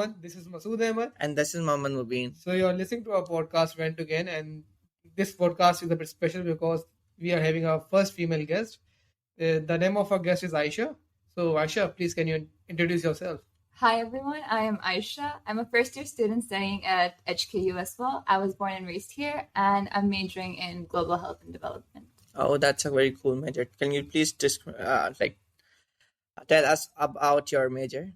everyone. This is Masood and And this is Masood and Mubeen. So you're listening to our podcast Went Again, and this podcast is a bit special because we are having our first female guest. The name of our guest is Aisha. So Aisha, please can you introduce yourself? Hi everyone, I am Aisha. I'm a first year student studying at HKU as well. I was born and raised here, and I'm majoring in global health and development. Oh, that's a very cool major. Can you please tell us about your major?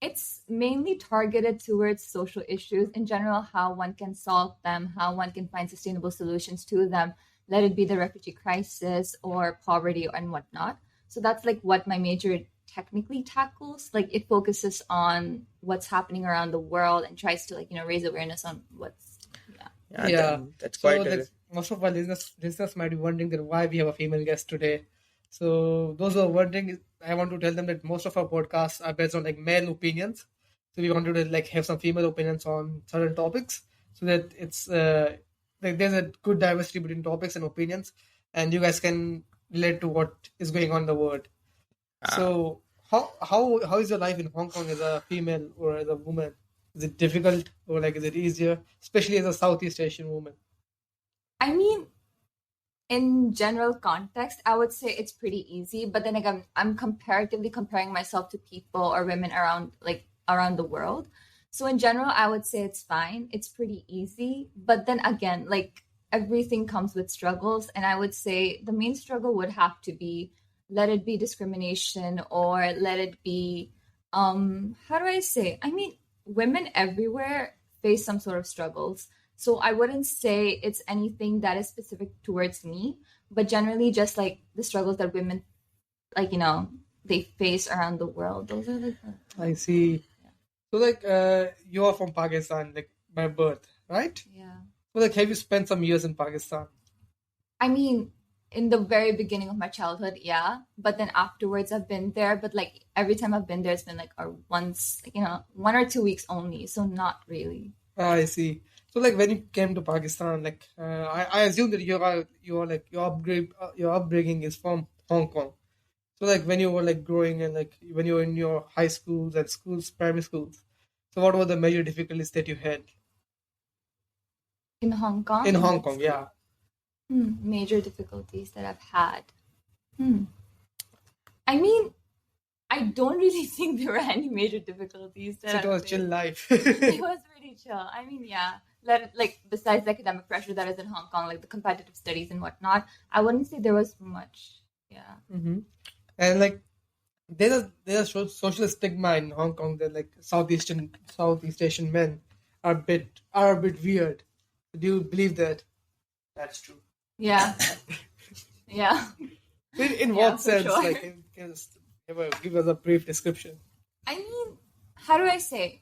It's mainly targeted towards social issues in general, how one can solve them, how one can find sustainable solutions to them, let it be the refugee crisis or poverty and whatnot. So that's like what my major technically tackles. Like it focuses on what's happening around the world and tries to raise awareness on what's That's quite most of our listeners might be wondering that why we have a female guest today. So those who are wondering, I want to tell them that most of our podcasts are based on like male opinions. So we wanted to like have some female opinions on certain topics, so that it's like there's a good diversity between topics and opinions, and you guys can relate to what is going on in the world. So how is your life in Hong Kong as a female or as a woman? Is it difficult or like is it easier, especially as a Southeast Asian woman? I mean, in general context, I would say it's pretty easy. But then again, I'm comparatively comparing myself to people or women around the world. So in general, I would say it's fine. It's pretty easy. But then again, like everything comes with struggles. And I would say the main struggle would have to be, let it be discrimination or let it be, how do I say? I mean, women everywhere face some sort of struggles. So I wouldn't say it's anything that is specific towards me, but generally just like the struggles that women, they face around the world. Those are the. I see. Yeah. So like, you are from Pakistan, like by birth, right? Yeah. So like, have you spent some years in Pakistan? I mean, in the very beginning of my childhood, yeah. But then afterwards, I've been there. But like every time I've been there, it's been like once, 1 or 2 weeks only. So not really. I see. So like when you came to Pakistan, like I assume that you're like your upbringing is from Hong Kong. So like when you were like growing and like when you were in your high schools and schools, primary schools. So what were the major difficulties that you had? In Hong Kong? In Hong Kong, yeah. Major difficulties that I've had. I mean, I don't really think there were any major difficulties. It was chill life. It was pretty chill. I mean, yeah. Besides the academic pressure that is in Hong Kong, like the competitive studies and whatnot, I wouldn't say there was much. Yeah. Mm-hmm. And like, there's a social stigma in Hong Kong that like Southeast Asian men are a bit weird. Do you believe that? That's true. Yeah. Yeah. In what sense? Sure. Like, give us a brief description. I mean, how do I say?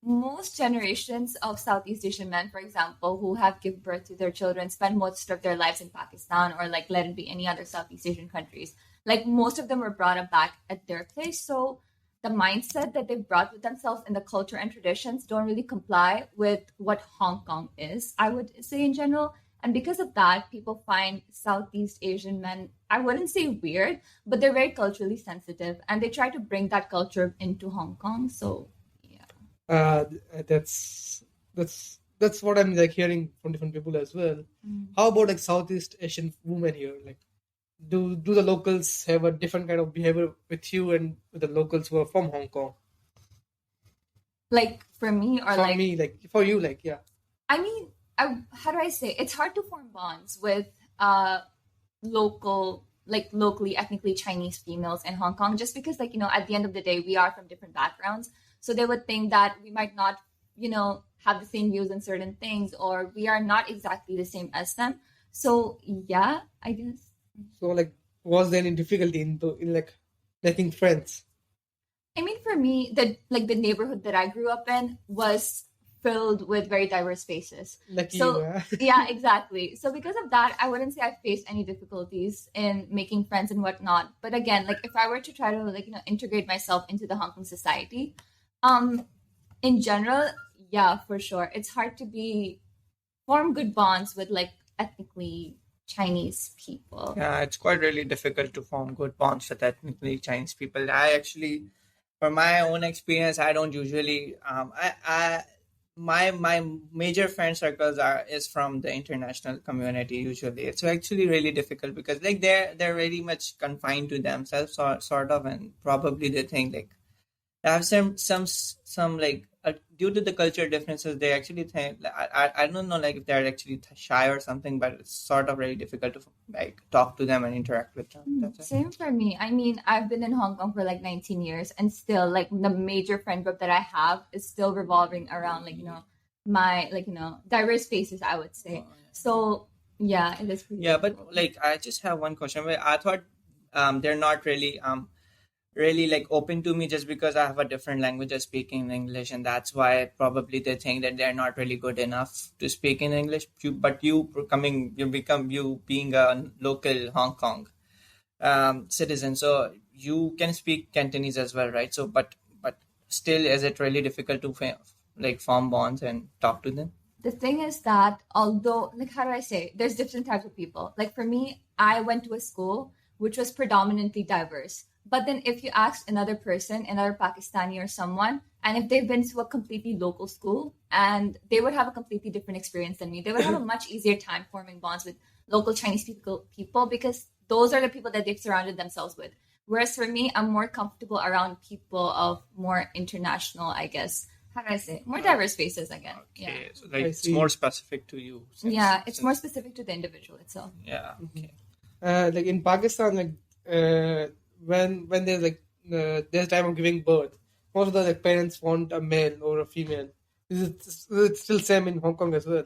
Most generations of Southeast Asian men, for example, who have given birth to their children, spend most of their lives in Pakistan or like let it be any other Southeast Asian countries. Like most of them were brought up back at their place. So the mindset that they've brought with themselves and the culture and traditions don't really comply with what Hong Kong is, I would say in general. And because of that, people find Southeast Asian men, I wouldn't say weird, but they're very culturally sensitive and they try to bring that culture into Hong Kong. So that's what I'm like hearing from different people as well. How about like Southeast Asian women here? Like, do the locals have a different kind of behavior with you and with the locals who are from Hong Kong? Like for me or for me, like for you, like yeah. I mean, how do I say? It's hard to form bonds with locally ethnically Chinese females in Hong Kong, just because at the end of the day, we are from different backgrounds. So they would think that we might not, have the same views on certain things, or we are not exactly the same as them. So yeah, I guess. So like, was there any difficulty in like making friends? I mean, for me, the neighborhood that I grew up in was filled with very diverse faces. Lucky so you, huh? Yeah, exactly. So because of that, I wouldn't say I faced any difficulties in making friends and whatnot. But again, like if I were to try to integrate myself into the Hong Kong society, in general, yeah, for sure, it's hard to form good bonds with like ethnically Chinese people. Yeah, it's quite really difficult to form good bonds with ethnically Chinese people. I actually for my own experience, I don't usually my major friend circles is from the international community usually. It's actually really difficult because like they're very much confined to themselves sort of, and probably they think like I have some like due to the culture differences, they actually think like, I don't know like if they're actually shy or something, but it's sort of really difficult to like talk to them and interact with them. That's it. Same for me. I mean, I've been in Hong Kong for like 19 years, and still, like, the major friend group that I have is still revolving around, like, my, like, diverse faces, I would say. So, yeah, it is pretty Yeah, difficult. but like I just have one question. I thought they're not really like open to me just because I have a different language of speaking in English, and that's why probably they think that they're not really good enough to speak in English. But you being a local Hong Kong citizen, so you can speak Cantonese as well, right? So, but still, is it really difficult to like form bonds and talk to them? The thing is that, although, like, how do I say, there's different types of people. Like, for me, I went to a school which was predominantly diverse. But then if you ask another person, another Pakistani or someone, and if they've been to a completely local school, and they would have a completely different experience than me, they would have a much easier time forming bonds with local Chinese people because those are the people that they've surrounded themselves with. Whereas for me, I'm more comfortable around people of more international, I guess, how do I say it? More diverse faces again. Yeah. Okay, so like I it's see. more specific to you. Yeah, it's more specific to the individual itself. Yeah. Okay. Like in Pakistan, like when there's like there's time of giving birth, most of the like parents want a male or a female. It's still same in Hong Kong as well?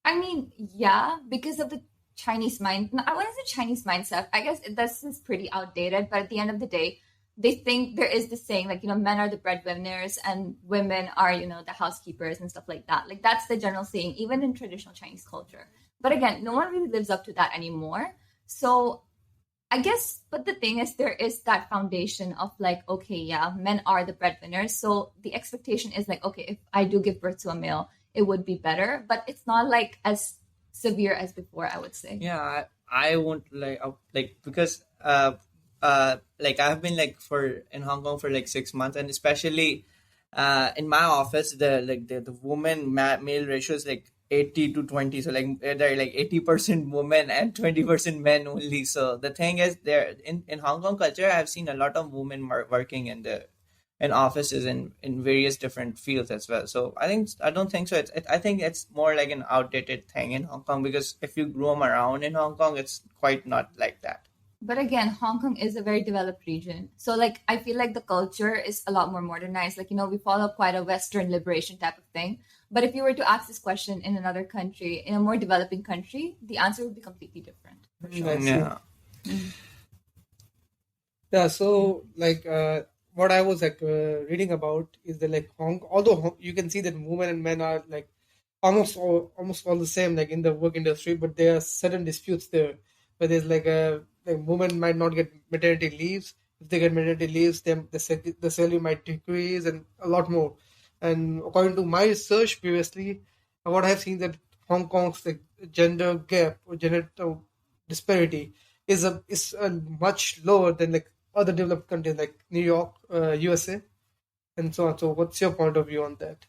I mean, yeah, because of the Chinese mind. No, I wouldn't say Chinese mindset. I guess this is pretty outdated. But at the end of the day, they think there is this saying like men are the breadwinners and women are the housekeepers and stuff like that. Like that's the general saying, even in traditional Chinese culture. But again, no one really lives up to that anymore. So I guess, but the thing is, there is that foundation of like, okay, yeah, men are the breadwinners. So the expectation is like, okay, if I do give birth to a male, it would be better. But it's not like as severe as before, I would say. Yeah, I won't like because like I've been like for in Hong Kong for like 6 months, and especially in my office the woman male ratio is like 80-20, so like they're like 80% women and 20% men only. So the thing is, there in Hong Kong culture, I've seen a lot of women working in offices in various different fields as well. So I don't think so. I think it's more like an outdated thing in Hong Kong, because if you roam around in Hong Kong, it's quite not like that. But again, Hong Kong is a very developed region. So like I feel like the culture is a lot more modernized. Like, we follow quite a Western liberation type of thing. But if you were to ask this question in another country, in a more developing country, the answer would be completely different. For sure. I see. Yeah. Yeah, so like what I was like reading about is that like although you can see that women and men are like almost all the same like in the work industry, but there are certain disputes there where there's like women might not get maternity leaves. If they get maternity leaves, then the salary might decrease and a lot more. And according to my research previously, what I have seen that Hong Kong's like gender gap or gender disparity is much lower than like other developed countries like New York, USA, and so on. So, what's your point of view on that?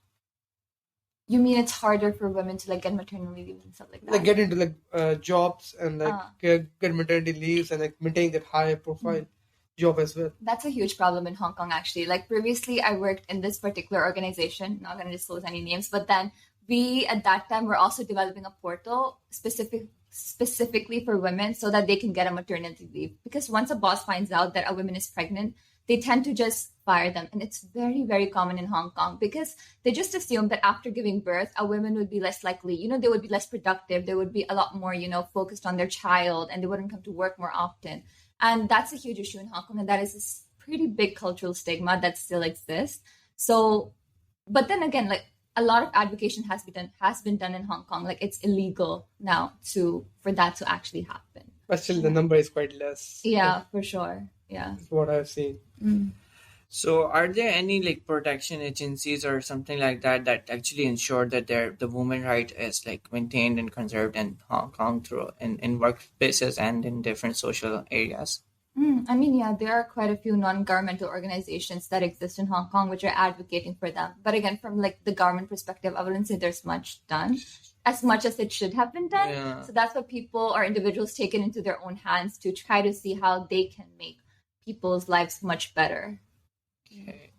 You mean it's harder for women to like get maternity leave and stuff like that? Like get into like jobs and like get maternity leaves and like maintain that high profile job as well. That's a huge problem in Hong Kong, actually. Like previously, I worked in this particular organization. Not going to disclose any names, but then we at that time were also developing a portal specifically for women so that they can get a maternity leave. Because once a boss finds out that a woman is pregnant, they tend to just fire them. And it's very, very common in Hong Kong because they just assume that after giving birth, a woman would be less likely, they would be less productive. They would be a lot more, focused on their child, and they wouldn't come to work more often. And that's a huge issue in Hong Kong. And that is this pretty big cultural stigma that still exists. So, but then again, like a lot of advocacy has been done in Hong Kong. Like it's illegal now for that to actually happen. But still, the number is quite less. Yeah, for sure. Yeah. That's what I've seen. So, are there any like protection agencies or something like that that actually ensure that the woman right is like maintained and conserved in Hong Kong through in workplaces and in different social areas? I mean, yeah, there are quite a few non-governmental organizations that exist in Hong Kong which are advocating for them. But again, from like the government perspective, I wouldn't say there's much done, as much as it should have been done. Yeah. So that's what people or individuals take it into their own hands to try to see how they can make people's lives much better. Okay.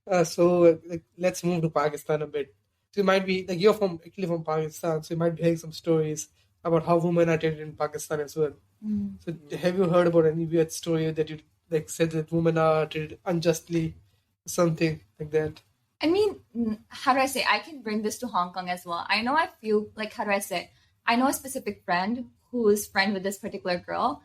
Like, let's move to Pakistan a bit. So you might be like you're from actually from Pakistan, so you might be hearing some stories about how women are treated in Pakistan as well. So have you heard about any weird story that you like said that women are treated unjustly, something like that? I mean, how do I say? I can bring this to Hong Kong as well. I know I feel like, how do I say? I know a specific friend who is friend with this particular girl.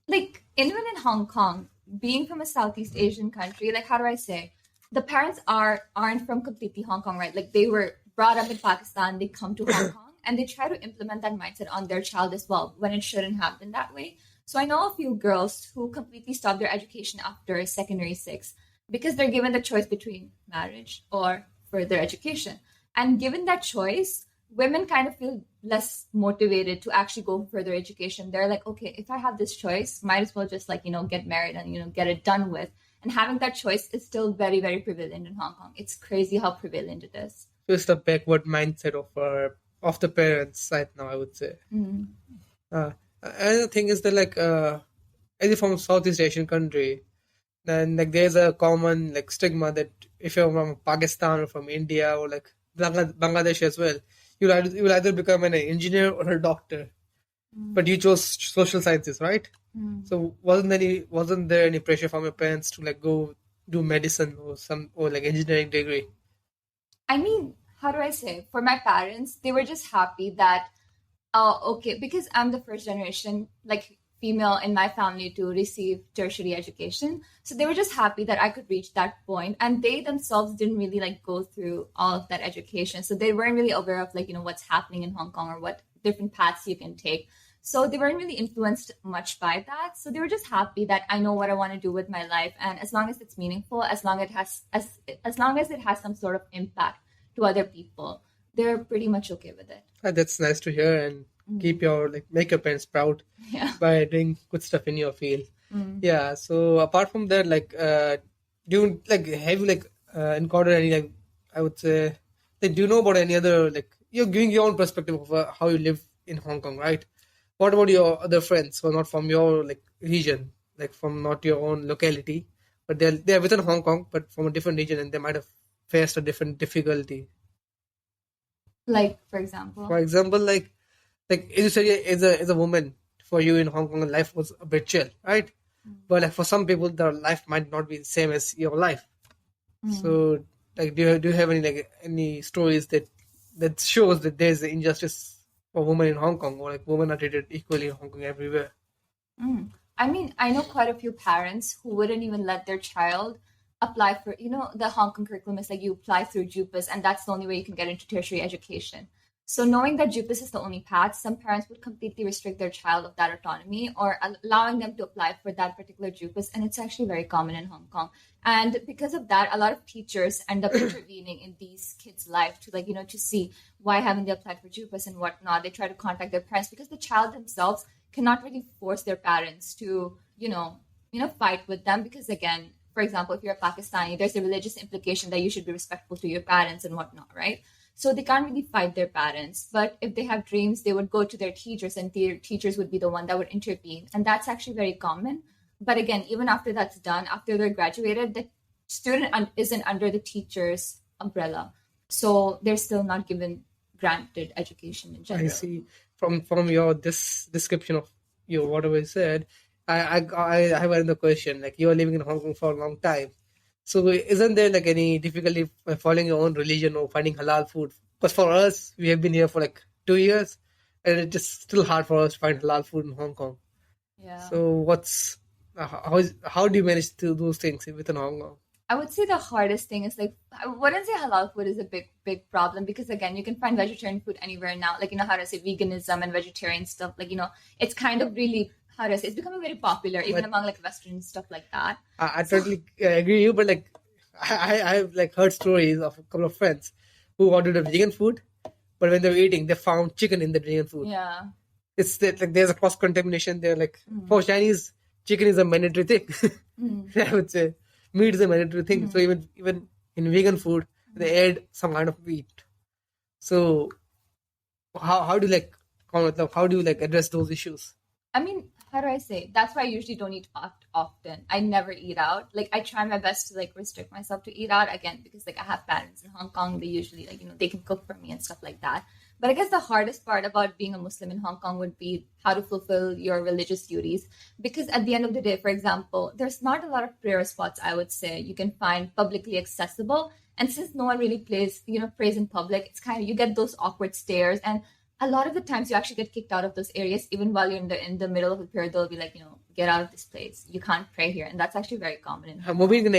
Like, even in Hong Kong, being from a Southeast Asian country, like, how do I say? The parents aren't from completely Hong Kong, right? Like, they were brought up in Pakistan, they come to Hong Kong, and they try to implement that mindset on their child as well, when it shouldn't have been that way. So I know a few girls who completely stopped their education after secondary six because they're given the choice between marriage or further education. And given that choice, women kind of feel less motivated to actually go for further education. They're like, okay, if I have this choice, might as well just like, get married and, get it done with. And having that choice is still very, very prevalent in Hong Kong. It's crazy how prevalent it is. So it's the backward mindset of the parents right now, I would say. Another thing is that like as you're from a Southeast Asian country, then like there's a common like stigma that if you're from Pakistan or from India or like Bangladesh as well, you'll either become an engineer or a doctor. But you chose social sciences, right? So wasn't there any pressure from your parents to like go do medicine or like engineering degree? I mean, how do I say? For my parents, they were just happy that, okay, because I'm the first generation, like female in my family to receive tertiary education. So they were just happy that I could reach that point. And they themselves didn't really like go through all of that education. So they weren't really aware of like, what's happening in Hong Kong or what different paths you can take. So they weren't really influenced much by that. So they were just happy that I know what I want to do with my life. And as long as it's meaningful, as long as it has some sort of impact to other people, they're pretty much okay with it. That's nice to hear and keep make your parents proud by doing good stuff in your field. Yeah. So apart from that, like, do you like have you like encountered any like I would say like do you know about any other like you're giving your own perspective of how you live in Hong Kong, right? What about your other friends who are not from your like region, like from not your own locality, but they're within Hong Kong, but from a different region, and they might have faced a different difficulty. Like, for example, like as you said, as a woman, for you in Hong Kong, life was a bit chill, right? But like for some people, their life might not be the same as your life. So, like, do you have any stories that shows that there's an injustice for women in Hong Kong, or like women are treated equally in Hong Kong everywhere? I mean, I know quite a few parents who wouldn't even let their child apply for, the Hong Kong curriculum is like you apply through JUPAS, and that's the only way you can get into tertiary education. So knowing that JUPAS is the only path, some parents would completely restrict their child of that autonomy or allowing them to apply for that particular JUPAS. And it's actually very common in Hong Kong. And because of that, a lot of teachers end up intervening in these kids' life to to see why haven't they applied for JUPAS and whatnot. They try to contact their parents because the child themselves cannot really force their parents to, fight with them. Because again, for example, if you're a Pakistani, there's a religious implication that you should be respectful to your parents and whatnot, right? So they can't really fight their parents. But if they have dreams, they would go to their teachers, and their teachers would be the one that would intervene. And that's actually very common. But again, even after that's done, after they're graduated, the student isn't under the teacher's umbrella. So they're still not granted education in general. I see. From your this description of your whatever you said, I have another question. Like, you are living in Hong Kong for a long time. So isn't there like any difficulty following your own religion or finding halal food? Because for us, we have been here for like 2 years, and it's just still hard for us to find halal food in Hong Kong. Yeah. So how do you manage to do those things within Hong Kong? I would say the hardest thing is I wouldn't say halal food is a big problem, because again, you can find vegetarian food anywhere now. Like, how to say veganism and vegetarian stuff. Like, it's kind of really, how to say, it's becoming very popular even among like Western stuff like that. I totally agree with you, but like I've like heard stories of a couple of friends who ordered a vegan food, but when they were eating, they found chicken in the vegan food. Yeah. It's that like there's a cross contamination there. Like for Chinese, chicken is a mandatory thing. I would say meat is a mandatory thing. So even in vegan food, they add some kind of meat. So how do you like how do you like address those issues? I mean, how do I say? That's why I usually don't eat often. I never eat out. Like I try my best to like restrict myself to eat out again because like I have parents in Hong Kong. They usually like they can cook for me and stuff like that. But I guess the hardest part about being a Muslim in Hong Kong would be how to fulfill your religious duties. Because at the end of the day, for example, there's not a lot of prayer spots, I would say, you can find publicly accessible. And since no one really prays in public, it's kind of, you get those awkward stares. And a lot of the times you actually get kicked out of those areas, even while you're in the middle of the prayer, they'll be like, get out of this place. You can't pray here. And that's actually very common in Hong Kong. Mubeen can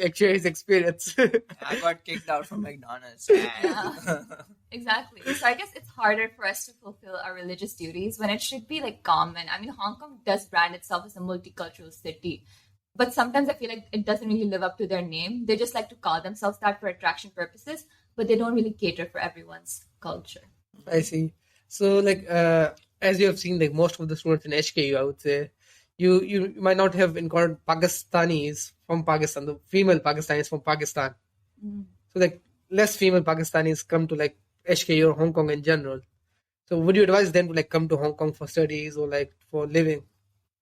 actually his experience. I got kicked out from McDonald's. Yeah, exactly. So I guess it's harder for us to fulfill our religious duties when it should be like common. I mean, Hong Kong does brand itself as a multicultural city, but sometimes I feel like it doesn't really live up to their name. They just like to call themselves that for attraction purposes, but they don't really cater for everyone's culture. I see. So like as you have seen, like most of the students in HKU, I would say, you might not have encountered Pakistanis from Pakistan, the female Pakistanis from Pakistan. So like less female Pakistanis come to like HKU or Hong Kong in general. So would you advise them to like come to Hong Kong for studies or like for living?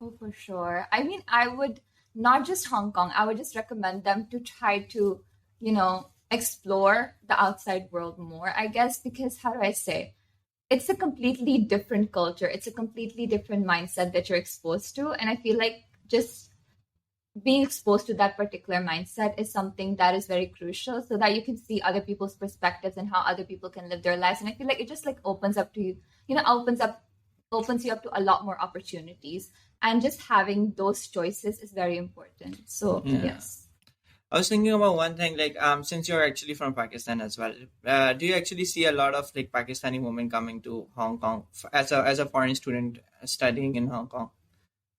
Oh, for sure. I mean, I would not just Hong Kong. I would just recommend them to try to, explore the outside world more, I guess, because how do I say? It's a completely different culture. It's a completely different mindset that you're exposed to. And I feel like just being exposed to that particular mindset is something that is very crucial so that you can see other people's perspectives and how other people can live their lives. And I feel like it just like opens up to you, opens you up to a lot more opportunities. And just having those choices is very important. So yes. I was thinking about one thing, like since you're actually from Pakistan as well, do you actually see a lot of like Pakistani women coming to Hong Kong as a foreign student studying in Hong Kong?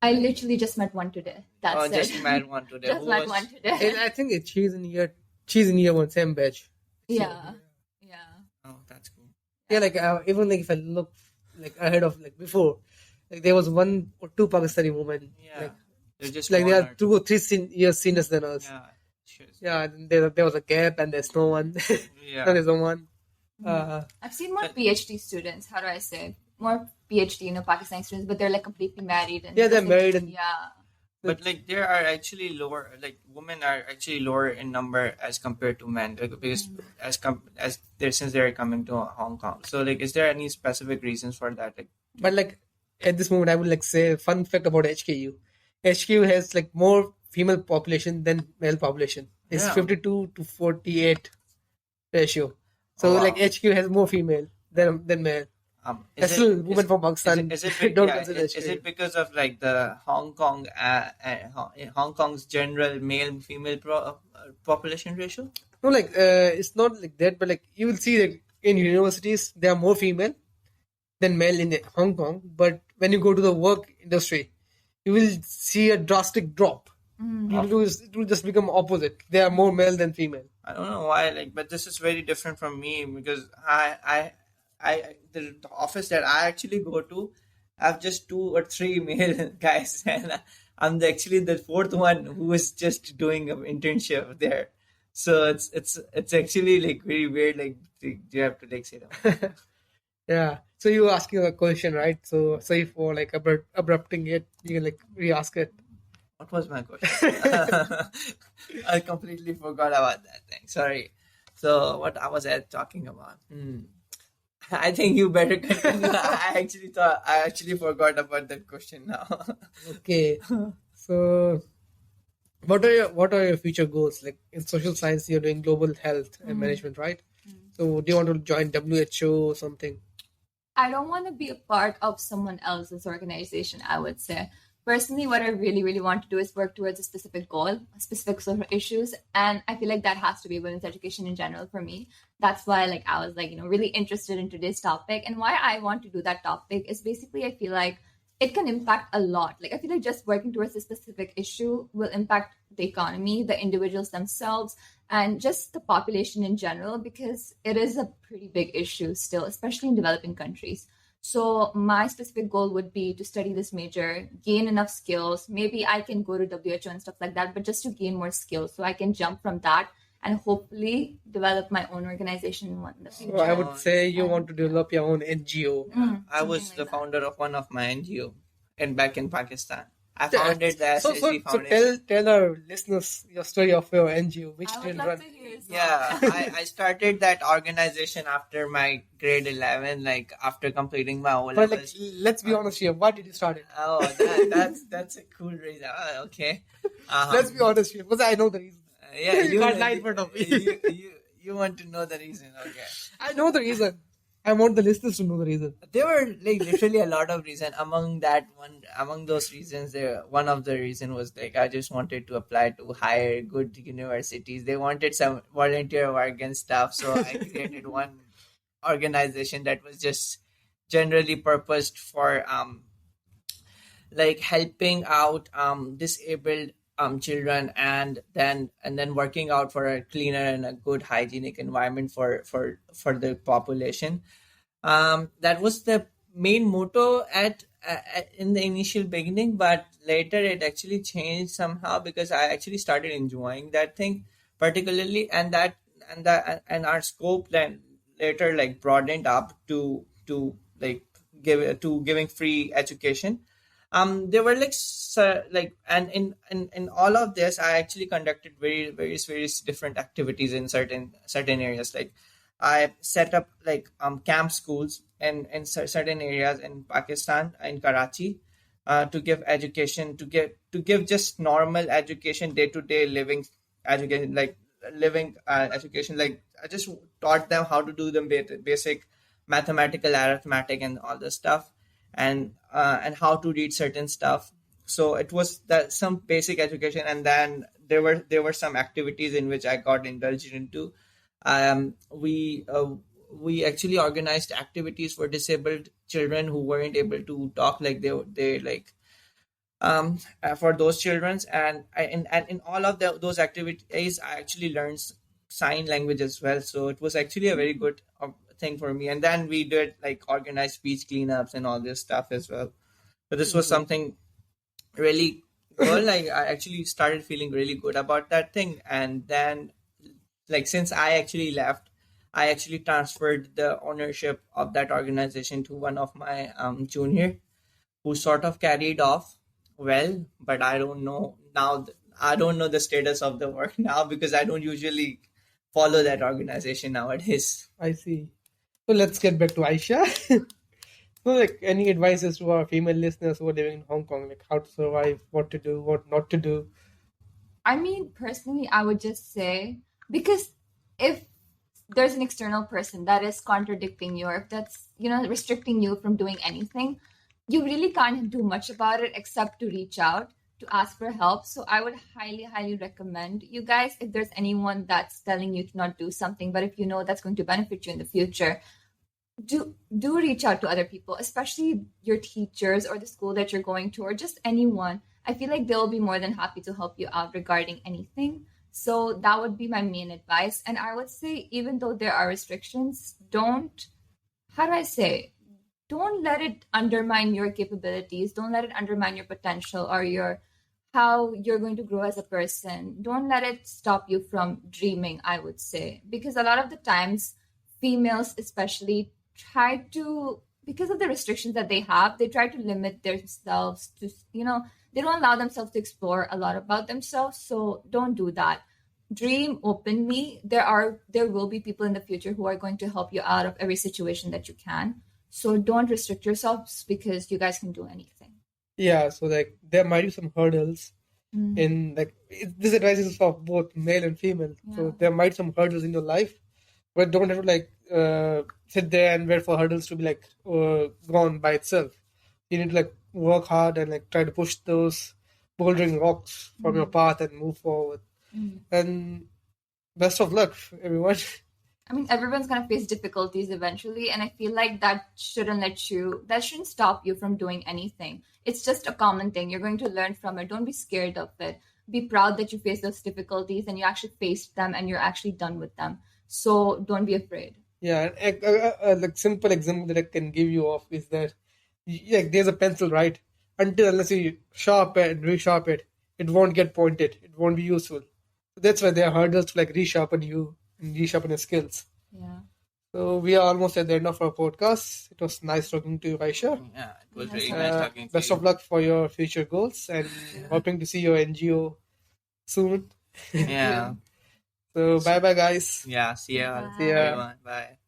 I literally just met one today. That's it. Just met one today. Just met one today. And I think she's in year one, same batch. Yeah. Oh, that's cool. Yeah, like even like if I look like ahead of like before, like there was one or two Pakistani women. Yeah, like, they're just like they one are or 2 or 3 years seniors than us. Yeah, sure. Yeah, and there was a gap and there's no one. Yeah. No, there's no one. I've seen more PhD students. How do I say? More PhD, Pakistani students, but they're like completely married. And Yeah, they're married. And yeah. But like there are actually lower, like women are actually lower in number as compared to men, like, because since they're coming to Hong Kong. So like, is there any specific reasons for that? Like, But like at this moment, I would like say fun fact about HKU. HKU has like more female population than male population. It's 52 to 48 ratio. So wow. like HQ has more female than male. Still, women from Pakistan is don't consider is it because of like the Hong Kong's general male female population ratio? No, like it's not like that, but like you will see that in universities there are more female than male in Hong Kong. But when you go to the work industry, you will see a drastic drop. It will just become opposite. They are more male than female. I don't know why, but this is very different from me because the office that I actually go to, I have just 2 or 3 male guys, and I'm actually the 4th one who is just doing an internship there. So it's actually like very weird. Like you have to like say that. Yeah. So you were asking a question, right? So sorry for like abrupting it. You can like re-ask it. What was my question? I completely forgot about that thing. Sorry. So what I was talking about? I think you better continue. I actually forgot about that question now. Okay. So what are your future goals? Like in social science, you're doing global health and management, right? So do you want to join WHO or something? I don't want to be a part of someone else's organization, I would say. Personally, what I really, really want to do is work towards a specific goal, specific social issues. And I feel like that has to be women's education in general for me. That's why like I was like, really interested in today's topic. And why I want to do that topic is basically I feel like it can impact a lot. Like I feel like just working towards a specific issue will impact the economy, the individuals themselves, and just the population in general, because it is a pretty big issue still, especially in developing countries. So my specific goal would be to study this major, gain enough skills. Maybe I can go to WHO and stuff like that, but just to gain more skills so I can jump from that and hopefully develop my own organization in the So I future. would say you And, want to develop your own NGO. I something was like the that. founder of one of my NGO back in Pakistan. I Yeah, founded the So, SSG so Foundation. tell our listeners your story of your NGO, which I would didn't love run. to hear some. Yeah, I started that organization after my grade 11, like after completing my O But like, levels. let's be honest here. Why did you start it? Oh, that's a cool reason. Oh, okay. Let's be honest here, because I know the reason. Yeah, You can't lie in front of me. you want to know the reason? Okay. I know the reason. I want the listeners to know the reason. There were like literally a lot of reasons. Among those reasons, one of the reason was like I just wanted to apply to higher good universities. They wanted some volunteer work and stuff, so I created one organization that was just generally purposed for like helping out disabled children, and then working out for a cleaner and a good hygienic environment for the population. That was the main motto in the initial beginning, but later it actually changed somehow because I actually started enjoying that thing particularly, and our scope then later like broadened up to like giving free education. There were like like, and in all of this I actually conducted various different activities in certain areas. Like I set up like camp schools in certain areas in Pakistan, in Karachi, to give education, to give just normal education, day to day living education, like living education. Like I just taught them how to do the basic mathematical arithmetic and all this stuff, and how to read certain stuff. So it was that some basic education, and then there were some activities in which I got indulged into. We actually organized activities for disabled children who weren't able to talk, like they like for those childrens, and in all of those activities I actually learned sign language as well. So it was actually a very good thing for me. And then we did like organized beach cleanups and all this stuff as well. So this was something really cool. Like I actually started feeling really good about that thing. And then, like, since I actually left, I actually transferred the ownership of that organization to one of my junior, who sort of carried off well. But I don't know now. I don't know the status of the work now because I don't usually follow that organization nowadays. I see. So let's get back to Aisha. So, like, any advices to our female listeners who are living in Hong Kong, like how to survive, what to do, what not to do? I mean, personally, I would just say, because if there's an external person that is contradicting you, or if that's, restricting you from doing anything, you really can't do much about it except to reach out to ask for help. So I would highly, highly recommend you guys, if there's anyone that's telling you to not do something, but if you know that's going to benefit you in the future, do reach out to other people, especially your teachers or the school that you're going to, or just anyone. I feel like they'll be more than happy to help you out regarding anything. So that would be my main advice. And I would say, even though there are restrictions, how do I say, don't let it undermine your capabilities. Don't let it undermine your potential or how you're going to grow as a person. Don't let it stop you from dreaming, I would say. Because a lot of the times, females especially try to, because of the restrictions that they have, they try to limit themselves to, they don't allow themselves to explore a lot about themselves. So don't do that. Dream openly. There will be people in the future who are going to help you out of every situation that you can. So don't restrict yourselves, because you guys can do anything. Yeah, so like there might be some hurdles in like this advice is for both male and female. So Yeah. there might be some hurdles in your life, but don't have to like sit there and wait for hurdles to be like gone by itself. You need to like work hard and like try to push those bouldering rocks from your path and move forward. And best of luck, everyone. I mean, everyone's gonna face difficulties eventually, and I feel like that shouldn't stop you from doing anything. It's just a common thing. You're going to learn from it. Don't be scared of it. Be proud that you face those difficulties and you actually faced them and you're actually done with them. So don't be afraid. Yeah, like simple example that I can give you of is that yeah, there's a pencil, right? Until unless you sharp it and resharp it, it won't get pointed. It won't be useful. So that's why there are hurdles to like resharpen you and resharpen your skills. Yeah. So we are almost at the end of our podcast. It was nice talking to you, Aisha. Yeah, it was Yes, really I- nice talking to Best you. of luck for your future goals and hoping to see your NGO soon. Yeah, So bye bye guys. yeah. See ya, Bye. See ya. everyone. Bye.